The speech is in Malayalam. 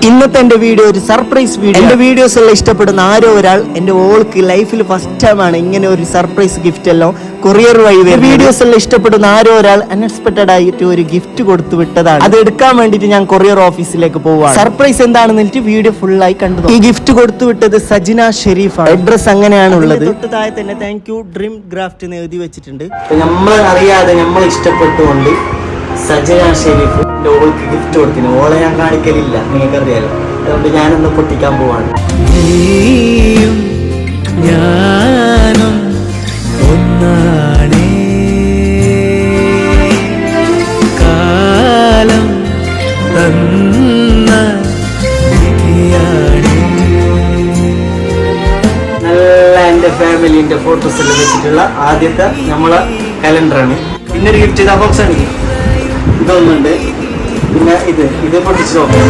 ഇന്നത്തെ എന്റെ വീഡിയോ ഒരു സർപ്രൈസ് വീഡിയോ. എന്റെ വീഡിയോസ് എല്ലാം ഇഷ്ടപ്പെടുന്ന ആരോ ഒരാൾ എന്റെ ഓൾക്ക് ലൈഫിൽ ഫസ്റ്റ് ടൈമാണ് ഇങ്ങനെ ഒരു സർപ്രൈസ് ഗിഫ്റ്റ് എല്ലാം കൊറിയർ വഴി വരും. വീഡിയോസ് എല്ലാം ഇഷ്ടപ്പെടുന്ന ആരോ ഒരാൾ അൺഎക്സ്പെക്ടഡ് ആയിട്ട് ഒരു ഗിഫ്റ്റ് കൊടുത്തു വിട്ടതാണ്. അത് എടുക്കാൻ വേണ്ടിട്ട് ഞാൻ കൊറിയർ ഓഫീസിലേക്ക് പോവാണ്. സർപ്രൈസ് എന്താണെന്ന് വീഡിയോ ഫുൾ ആയി കണ്ടു. ഈ ഗിഫ്റ്റ് കൊടുത്തു വിട്ടത് സജിന ഷെരീഫ്. അഡ്രസ് അങ്ങനെയാണുള്ളത്. തൊട്ടതായി തന്നെ താങ്ക് യു ഡ്രീം ക്രാഫ്റ്റ് എന്ന് എഴുതി വെച്ചിട്ടുണ്ട്. നമ്മൾ അറിയാതെ നമ്മൾ ഇഷ്ടപ്പെട്ടുകൊണ്ട് സജന ഷെരീഫ് ഓൾക്ക് ഗിഫ്റ്റ് കൊടുത്തിന്. ഓളെ ഞാൻ കാണിക്കലില്ല, നിങ്ങൾക്കറിയാലോ. അതുകൊണ്ട് ഞാനൊന്ന് പൊട്ടിക്കാൻ പോവാണ്. ഞാനും ഒന്നാണേ, കാലം തന്ന നല്ല എൻ്റെ ഫാമിലിന്റെ ഫോട്ടോസ് എല്ലാം വെച്ചിട്ടുള്ള ആദ്യത്തെ നമ്മളെ കലണ്ടറാണ്. പിന്നെ ഒരു ഗിഫ്റ്റ് ഇതാ ബോക്സ് ആണ്. ഇതൊന്നുണ്ട്. പിന്നെ ഇത് പൊട്ടിച്ചു നോക്കാം.